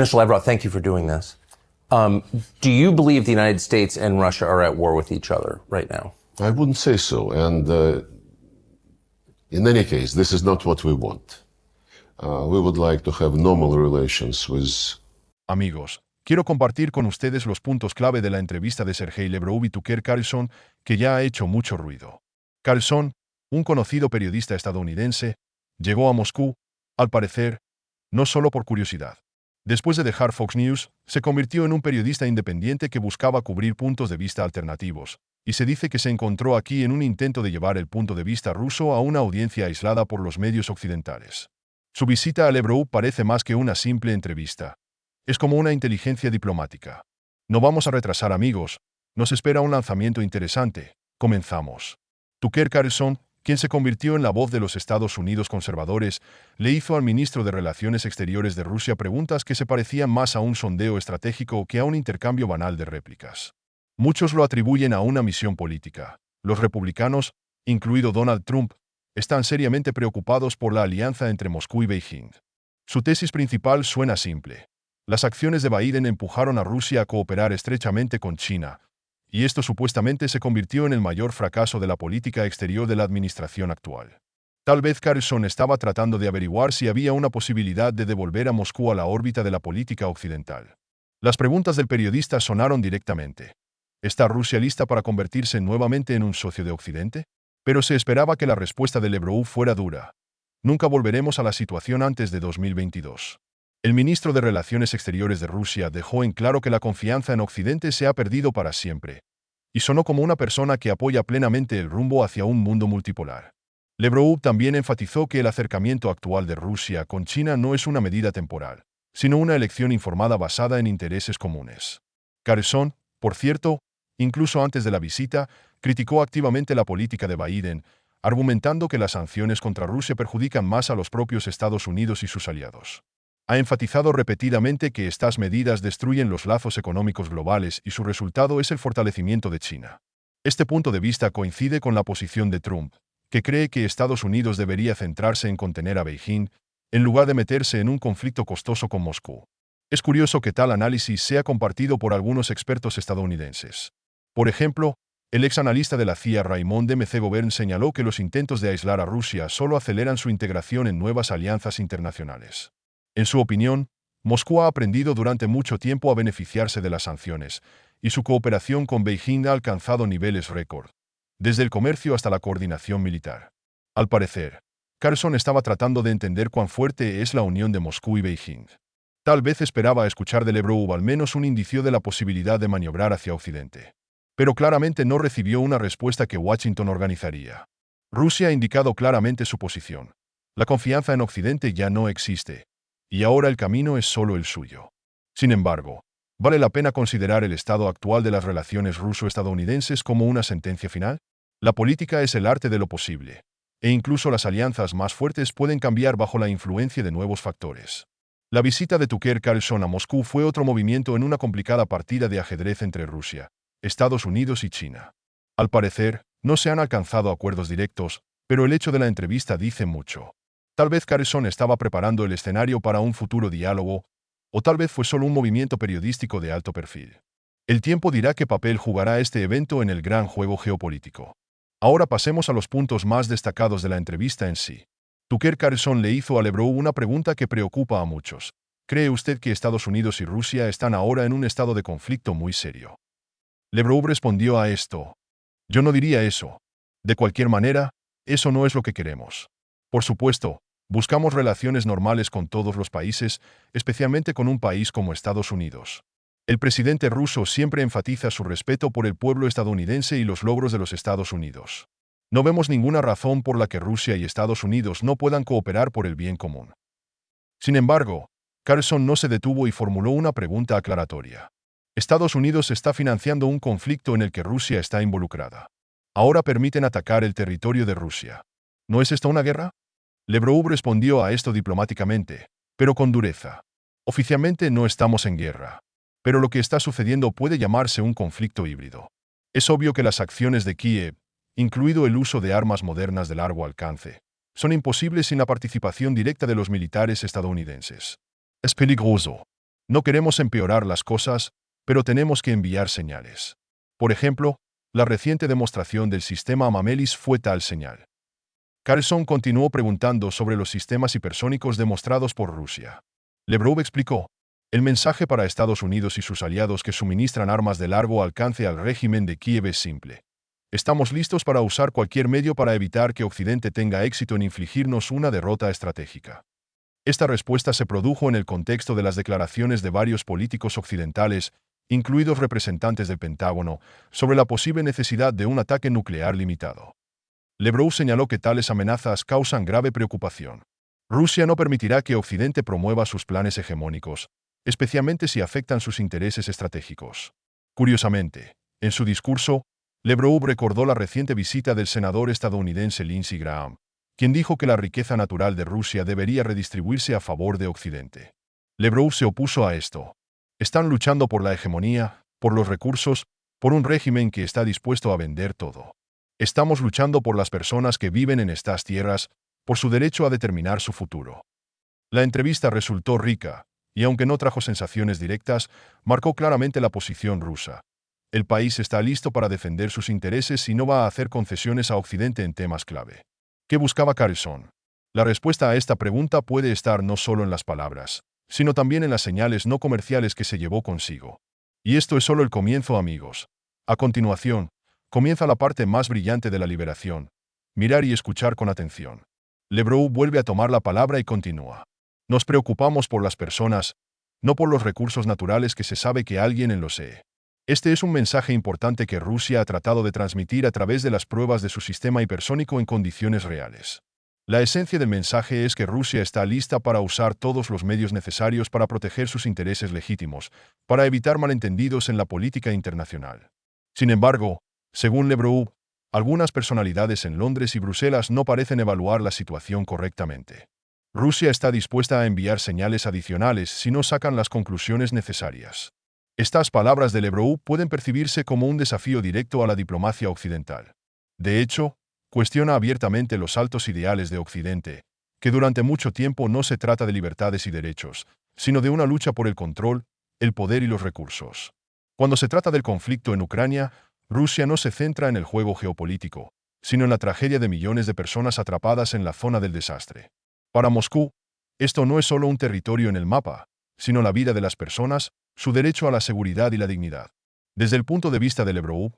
Mr. Lavrov, thank you for doing this. Do you believe the United States and Russia are at war with each other right now? I wouldn't say so. And in any case, this is not what we want. We would like to have normal relations with... Amigos, quiero compartir con ustedes los puntos clave de la entrevista de Sergei Lavrov y Tucker Carlson, que ya ha hecho mucho ruido. Carlson, un conocido periodista estadounidense, llegó a Moscú, al parecer, no solo por curiosidad. Después de dejar Fox News, se convirtió en un periodista independiente que buscaba cubrir puntos de vista alternativos, y se dice que se encontró aquí en un intento de llevar el punto de vista ruso a una audiencia aislada por los medios occidentales. Su visita a Lavrov parece más que una simple entrevista. Es como una inteligencia diplomática. No vamos a retrasar, amigos. Nos espera un lanzamiento interesante. Comenzamos. Tucker Carlson, quien se convirtió en la voz de los Estados Unidos conservadores, le hizo al ministro de Relaciones Exteriores de Rusia preguntas que se parecían más a un sondeo estratégico que a un intercambio banal de réplicas. Muchos lo atribuyen a una misión política. Los republicanos, incluido Donald Trump, están seriamente preocupados por la alianza entre Moscú y Beijing. Su tesis principal suena simple. Las acciones de Biden empujaron a Rusia a cooperar estrechamente con China, y esto supuestamente se convirtió en el mayor fracaso de la política exterior de la administración actual. Tal vez Carlson estaba tratando de averiguar si había una posibilidad de devolver a Moscú a la órbita de la política occidental. Las preguntas del periodista sonaron directamente. ¿Está Rusia lista para convertirse nuevamente en un socio de Occidente? Pero se esperaba que la respuesta de Lavrov fuera dura. Nunca volveremos a la situación antes de 2022. El ministro de Relaciones Exteriores de Rusia dejó en claro que la confianza en Occidente se ha perdido para siempre, y sonó como una persona que apoya plenamente el rumbo hacia un mundo multipolar. Lavrov también enfatizó que el acercamiento actual de Rusia con China no es una medida temporal, sino una elección informada basada en intereses comunes. Carlson, por cierto, incluso antes de la visita, criticó activamente la política de Biden, argumentando que las sanciones contra Rusia perjudican más a los propios Estados Unidos y sus aliados. Ha enfatizado repetidamente que estas medidas destruyen los lazos económicos globales y su resultado es el fortalecimiento de China. Este punto de vista coincide con la posición de Trump, que cree que Estados Unidos debería centrarse en contener a Beijing, en lugar de meterse en un conflicto costoso con Moscú. Es curioso que tal análisis sea compartido por algunos expertos estadounidenses. Por ejemplo, el ex analista de la CIA Raymond McGovern señaló que los intentos de aislar a Rusia solo aceleran su integración en nuevas alianzas internacionales. En su opinión, Moscú ha aprendido durante mucho tiempo a beneficiarse de las sanciones, y su cooperación con Beijing ha alcanzado niveles récord, desde el comercio hasta la coordinación militar. Al parecer, Carlson estaba tratando de entender cuán fuerte es la unión de Moscú y Beijing. Tal vez esperaba escuchar de Lavrov al menos un indicio de la posibilidad de maniobrar hacia Occidente. Pero claramente no recibió una respuesta que Washington organizaría. Rusia ha indicado claramente su posición. La confianza en Occidente ya no existe, y ahora el camino es solo el suyo. Sin embargo, ¿vale la pena considerar el estado actual de las relaciones ruso-estadounidenses como una sentencia final? La política es el arte de lo posible, e incluso las alianzas más fuertes pueden cambiar bajo la influencia de nuevos factores. La visita de Tucker Carlson a Moscú fue otro movimiento en una complicada partida de ajedrez entre Rusia, Estados Unidos y China. Al parecer, no se han alcanzado acuerdos directos, pero el hecho de la entrevista dice mucho. Tal vez Carlson estaba preparando el escenario para un futuro diálogo, o tal vez fue solo un movimiento periodístico de alto perfil. El tiempo dirá qué papel jugará este evento en el gran juego geopolítico. Ahora pasemos a los puntos más destacados de la entrevista en sí. Tucker Carlson le hizo a Lavrov una pregunta que preocupa a muchos. ¿Cree usted que Estados Unidos y Rusia están ahora en un estado de conflicto muy serio? Lavrov respondió a esto. Yo no diría eso. De cualquier manera, eso no es lo que queremos. Por supuesto, buscamos relaciones normales con todos los países, especialmente con un país como Estados Unidos. El presidente ruso siempre enfatiza su respeto por el pueblo estadounidense y los logros de los Estados Unidos. No vemos ninguna razón por la que Rusia y Estados Unidos no puedan cooperar por el bien común. Sin embargo, Carlson no se detuvo y formuló una pregunta aclaratoria. Estados Unidos está financiando un conflicto en el que Rusia está involucrada. Ahora permiten atacar el territorio de Rusia. ¿No es esto una guerra? Lavrov respondió a esto diplomáticamente, pero con dureza. Oficialmente no estamos en guerra, pero lo que está sucediendo puede llamarse un conflicto híbrido. Es obvio que las acciones de Kiev, incluido el uso de armas modernas de largo alcance, son imposibles sin la participación directa de los militares estadounidenses. Es peligroso. No queremos empeorar las cosas, pero tenemos que enviar señales. Por ejemplo, la reciente demostración del sistema Amamelis fue tal señal. Carlson continuó preguntando sobre los sistemas hipersónicos demostrados por Rusia. Lebrov explicó, el mensaje para Estados Unidos y sus aliados que suministran armas de largo alcance al régimen de Kiev es simple. Estamos listos para usar cualquier medio para evitar que Occidente tenga éxito en infligirnos una derrota estratégica. Esta respuesta se produjo en el contexto de las declaraciones de varios políticos occidentales, incluidos representantes del Pentágono, sobre la posible necesidad de un ataque nuclear limitado. Lebrov señaló que tales amenazas causan grave preocupación. Rusia no permitirá que Occidente promueva sus planes hegemónicos, especialmente si afectan sus intereses estratégicos. Curiosamente, en su discurso, Lebrov recordó la reciente visita del senador estadounidense Lindsey Graham, quien dijo que la riqueza natural de Rusia debería redistribuirse a favor de Occidente. Lebrov se opuso a esto. Están luchando por la hegemonía, por los recursos, por un régimen que está dispuesto a vender todo. Estamos luchando por las personas que viven en estas tierras, por su derecho a determinar su futuro. La entrevista resultó rica, y aunque no trajo sensaciones directas, marcó claramente la posición rusa. El país está listo para defender sus intereses y no va a hacer concesiones a Occidente en temas clave. ¿Qué buscaba Carlson? La respuesta a esta pregunta puede estar no solo en las palabras, sino también en las señales no comerciales que se llevó consigo. Y esto es solo el comienzo, amigos. A continuación, comienza la parte más brillante de la liberación. Mirar y escuchar con atención. Lebrov vuelve a tomar la palabra y continúa. Nos preocupamos por las personas, no por los recursos naturales que se sabe que alguien en lo sé. Este es un mensaje importante que Rusia ha tratado de transmitir a través de las pruebas de su sistema hipersónico en condiciones reales. La esencia del mensaje es que Rusia está lista para usar todos los medios necesarios para proteger sus intereses legítimos, para evitar malentendidos en la política internacional. Sin embargo, según Lebrov, algunas personalidades en Londres y Bruselas no parecen evaluar la situación correctamente. Rusia está dispuesta a enviar señales adicionales si no sacan las conclusiones necesarias. Estas palabras de Lebrov pueden percibirse como un desafío directo a la diplomacia occidental. De hecho, cuestiona abiertamente los altos ideales de Occidente, que durante mucho tiempo no se trata de libertades y derechos, sino de una lucha por el control, el poder y los recursos. Cuando se trata del conflicto en Ucrania, Rusia no se centra en el juego geopolítico, sino en la tragedia de millones de personas atrapadas en la zona del desastre. Para Moscú, esto no es solo un territorio en el mapa, sino la vida de las personas, su derecho a la seguridad y la dignidad. Desde el punto de vista de Lebrov,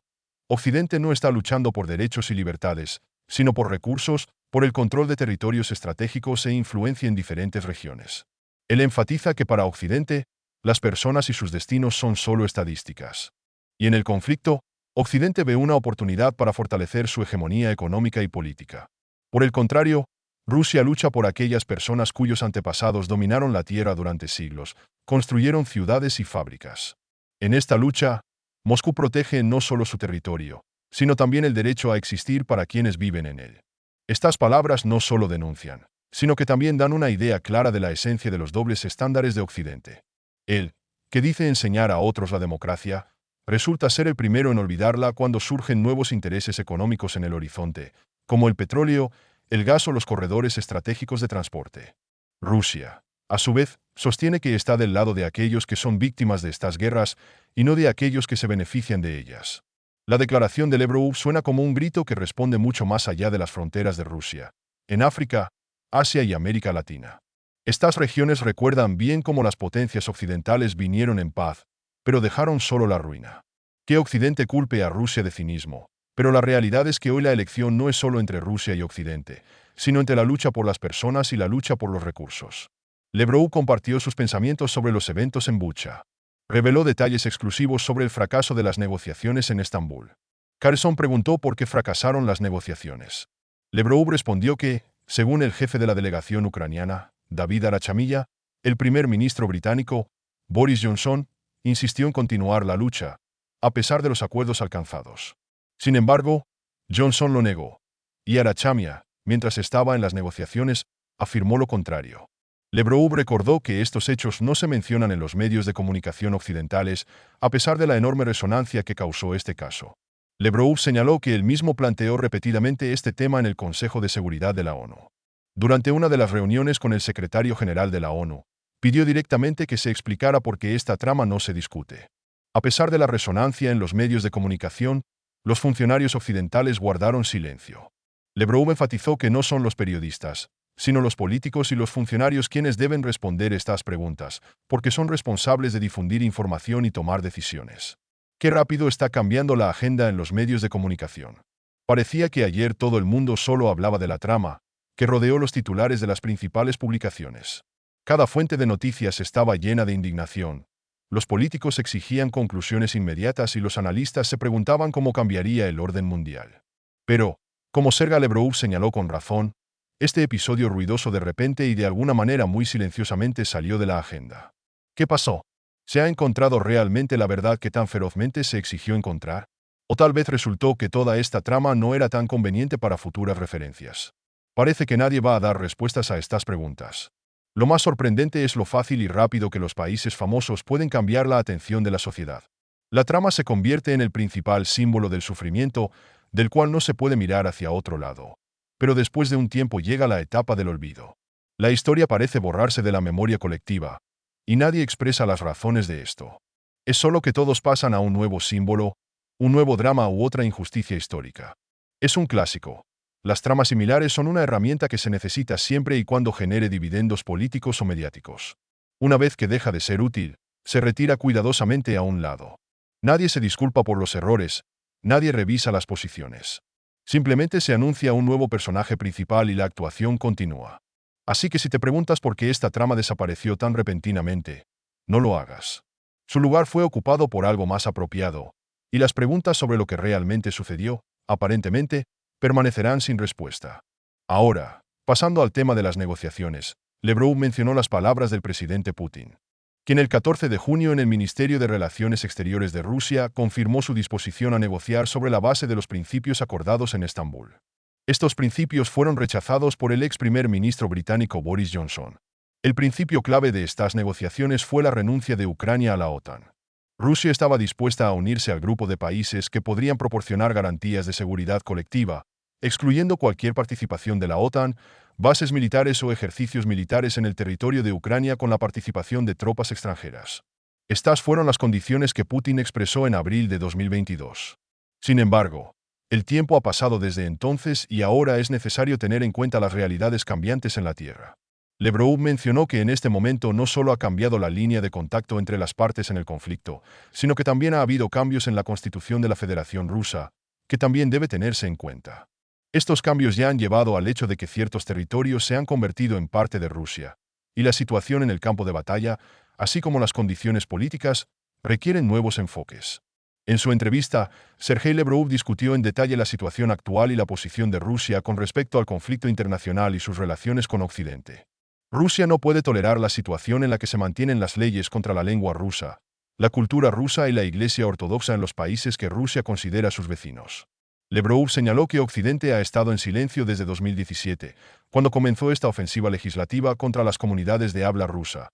Occidente no está luchando por derechos y libertades, sino por recursos, por el control de territorios estratégicos e influencia en diferentes regiones. Él enfatiza que para Occidente, las personas y sus destinos son solo estadísticas. Y en el conflicto, Occidente ve una oportunidad para fortalecer su hegemonía económica y política. Por el contrario, Rusia lucha por aquellas personas cuyos antepasados dominaron la tierra durante siglos, construyeron ciudades y fábricas. En esta lucha, Moscú protege no solo su territorio, sino también el derecho a existir para quienes viven en él. Estas palabras no solo denuncian, sino que también dan una idea clara de la esencia de los dobles estándares de Occidente. Él, que dice enseñar a otros la democracia, resulta ser el primero en olvidarla cuando surgen nuevos intereses económicos en el horizonte, como el petróleo, el gas o los corredores estratégicos de transporte. Rusia, a su vez, sostiene que está del lado de aquellos que son víctimas de estas guerras y no de aquellos que se benefician de ellas. La declaración de Lebrov suena como un grito que responde mucho más allá de las fronteras de Rusia, en África, Asia y América Latina. Estas regiones recuerdan bien cómo las potencias occidentales vinieron en paz, pero dejaron solo la ruina. Que Occidente culpe a Rusia de cinismo, pero la realidad es que hoy la elección no es solo entre Rusia y Occidente, sino entre la lucha por las personas y la lucha por los recursos. Lebrov compartió sus pensamientos sobre los eventos en Bucha. Reveló detalles exclusivos sobre el fracaso de las negociaciones en Estambul. Carlson preguntó por qué fracasaron las negociaciones. Lebrov respondió que, según el jefe de la delegación ucraniana, David Arachamilla, el primer ministro británico, Boris Johnson, insistió en continuar la lucha, a pesar de los acuerdos alcanzados. Sin embargo, Johnson lo negó, y Arachamia, mientras estaba en las negociaciones, afirmó lo contrario. Lebrov recordó que estos hechos no se mencionan en los medios de comunicación occidentales, a pesar de la enorme resonancia que causó este caso. Lebrov señaló que él mismo planteó repetidamente este tema en el Consejo de Seguridad de la ONU. Durante una de las reuniones con el secretario general de la ONU, pidió directamente que se explicara por qué esta trama no se discute. A pesar de la resonancia en los medios de comunicación, los funcionarios occidentales guardaron silencio. Lebrov enfatizó que no son los periodistas, sino los políticos y los funcionarios quienes deben responder estas preguntas, porque son responsables de difundir información y tomar decisiones. Qué rápido está cambiando la agenda en los medios de comunicación. Parecía que ayer todo el mundo solo hablaba de la trama, que rodeó los titulares de las principales publicaciones. Cada fuente de noticias estaba llena de indignación. Los políticos exigían conclusiones inmediatas y los analistas se preguntaban cómo cambiaría el orden mundial. Pero, como Sergei Lebrov señaló con razón, este episodio ruidoso de repente y de alguna manera muy silenciosamente salió de la agenda. ¿Qué pasó? ¿Se ha encontrado realmente la verdad que tan ferozmente se exigió encontrar? ¿O tal vez resultó que toda esta trama no era tan conveniente para futuras referencias? Parece que nadie va a dar respuestas a estas preguntas. Lo más sorprendente es lo fácil y rápido que los países famosos pueden cambiar la atención de la sociedad. La trama se convierte en el principal símbolo del sufrimiento, del cual no se puede mirar hacia otro lado. Pero después de un tiempo llega la etapa del olvido. La historia parece borrarse de la memoria colectiva, y nadie expresa las razones de esto. Es solo que todos pasan a un nuevo símbolo, un nuevo drama u otra injusticia histórica. Es un clásico. Las tramas similares son una herramienta que se necesita siempre y cuando genere dividendos políticos o mediáticos. Una vez que deja de ser útil, se retira cuidadosamente a un lado. Nadie se disculpa por los errores, nadie revisa las posiciones. Simplemente se anuncia un nuevo personaje principal y la actuación continúa. Así que si te preguntas por qué esta trama desapareció tan repentinamente, no lo hagas. Su lugar fue ocupado por algo más apropiado, y las preguntas sobre lo que realmente sucedió, aparentemente, permanecerán sin respuesta. Ahora, pasando al tema de las negociaciones, Lebrov mencionó las palabras del presidente Putin, quien el 14 de junio en el Ministerio de Relaciones Exteriores de Rusia confirmó su disposición a negociar sobre la base de los principios acordados en Estambul. Estos principios fueron rechazados por el ex primer ministro británico Boris Johnson. El principio clave de estas negociaciones fue la renuncia de Ucrania a la OTAN. Rusia estaba dispuesta a unirse al grupo de países que podrían proporcionar garantías de seguridad colectiva, excluyendo cualquier participación de la OTAN, bases militares o ejercicios militares en el territorio de Ucrania con la participación de tropas extranjeras. Estas fueron las condiciones que Putin expresó en abril de 2022. Sin embargo, el tiempo ha pasado desde entonces y ahora es necesario tener en cuenta las realidades cambiantes en la Tierra. Lebrov mencionó que en este momento no solo ha cambiado la línea de contacto entre las partes en el conflicto, sino que también ha habido cambios en la Constitución de la Federación Rusa, que también debe tenerse en cuenta. Estos cambios ya han llevado al hecho de que ciertos territorios se han convertido en parte de Rusia, y la situación en el campo de batalla, así como las condiciones políticas, requieren nuevos enfoques. En su entrevista, Sergei Lebrov discutió en detalle la situación actual y la posición de Rusia con respecto al conflicto internacional y sus relaciones con Occidente. Rusia no puede tolerar la situación en la que se mantienen las leyes contra la lengua rusa, la cultura rusa y la Iglesia Ortodoxa en los países que Rusia considera sus vecinos. Lebrov señaló que Occidente ha estado en silencio desde 2017, cuando comenzó esta ofensiva legislativa contra las comunidades de habla rusa,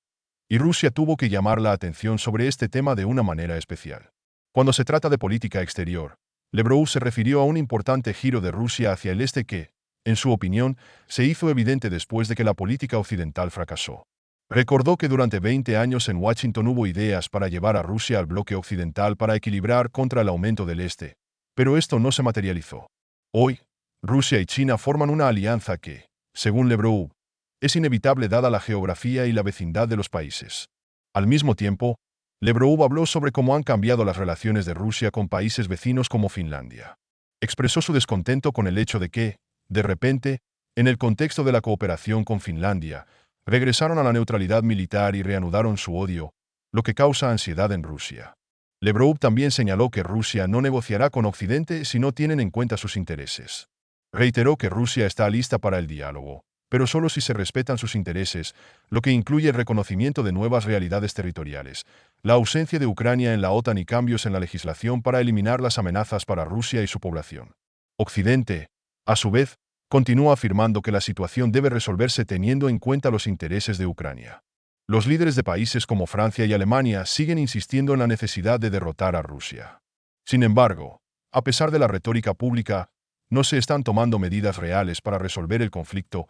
y Rusia tuvo que llamar la atención sobre este tema de una manera especial. Cuando se trata de política exterior, Lebrov se refirió a un importante giro de Rusia hacia el este que, en su opinión, se hizo evidente después de que la política occidental fracasó. Recordó que durante 20 años en Washington hubo ideas para llevar a Rusia al bloque occidental para equilibrar contra el aumento del este, pero esto no se materializó. Hoy, Rusia y China forman una alianza que, según Lebrov, es inevitable dada la geografía y la vecindad de los países. Al mismo tiempo, Lebrov habló sobre cómo han cambiado las relaciones de Rusia con países vecinos como Finlandia. Expresó su descontento con el hecho de que, de repente, en el contexto de la cooperación con Finlandia, regresaron a la neutralidad militar y reanudaron su odio, lo que causa ansiedad en Rusia. Lebrov también señaló que Rusia no negociará con Occidente si no tienen en cuenta sus intereses. Reiteró que Rusia está lista para el diálogo, pero solo si se respetan sus intereses, lo que incluye el reconocimiento de nuevas realidades territoriales, la ausencia de Ucrania en la OTAN y cambios en la legislación para eliminar las amenazas para Rusia y su población. Occidente, a su vez, continúa afirmando que la situación debe resolverse teniendo en cuenta los intereses de Ucrania. Los líderes de países como Francia y Alemania siguen insistiendo en la necesidad de derrotar a Rusia. Sin embargo, a pesar de la retórica pública, no se están tomando medidas reales para resolver el conflicto,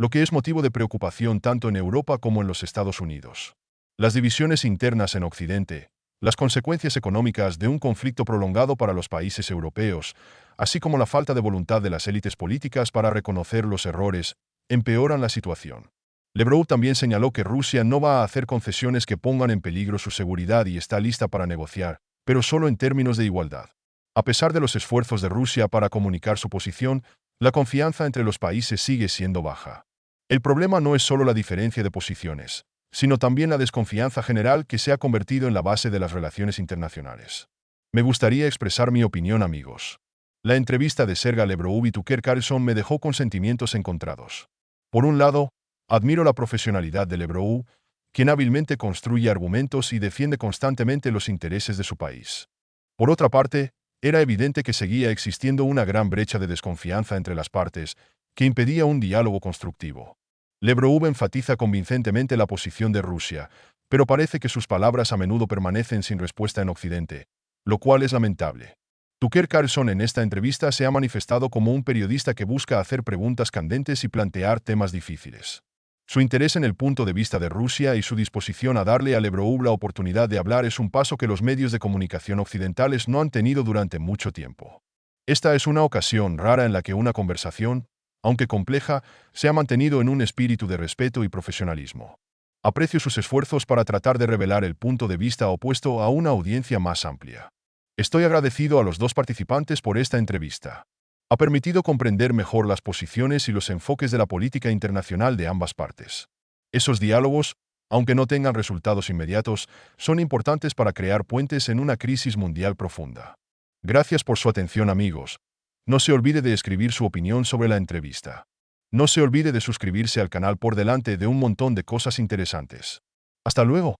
lo que es motivo de preocupación tanto en Europa como en los Estados Unidos. Las divisiones internas en Occidente, las consecuencias económicas de un conflicto prolongado para los países europeos, así como la falta de voluntad de las élites políticas para reconocer los errores, empeoran la situación. Lavrov también señaló que Rusia no va a hacer concesiones que pongan en peligro su seguridad y está lista para negociar, pero solo en términos de igualdad. A pesar de los esfuerzos de Rusia para comunicar su posición, la confianza entre los países sigue siendo baja. El problema no es solo la diferencia de posiciones, sino también la desconfianza general que se ha convertido en la base de las relaciones internacionales. Me gustaría expresar mi opinión, amigos. La entrevista de Sergey Lavrov y Tucker Carlson me dejó con sentimientos encontrados. Por un lado, admiro la profesionalidad de Lavrov, quien hábilmente construye argumentos y defiende constantemente los intereses de su país. Por otra parte, era evidente que seguía existiendo una gran brecha de desconfianza entre las partes, que impedía un diálogo constructivo. Lavrov enfatiza convincentemente la posición de Rusia, pero parece que sus palabras a menudo permanecen sin respuesta en Occidente, lo cual es lamentable. Tucker Carlson en esta entrevista se ha manifestado como un periodista que busca hacer preguntas candentes y plantear temas difíciles. Su interés en el punto de vista de Rusia y su disposición a darle a Lavrov la oportunidad de hablar es un paso que los medios de comunicación occidentales no han tenido durante mucho tiempo. Esta es una ocasión rara en la que una conversación, aunque compleja, se ha mantenido en un espíritu de respeto y profesionalismo. Aprecio sus esfuerzos para tratar de revelar el punto de vista opuesto a una audiencia más amplia. Estoy agradecido a los dos participantes por esta entrevista. Ha permitido comprender mejor las posiciones y los enfoques de la política internacional de ambas partes. Esos diálogos, aunque no tengan resultados inmediatos, son importantes para crear puentes en una crisis mundial profunda. Gracias por su atención, amigos. No se olvide de escribir su opinión sobre la entrevista. No se olvide de suscribirse al canal por delante de un montón de cosas interesantes. Hasta luego.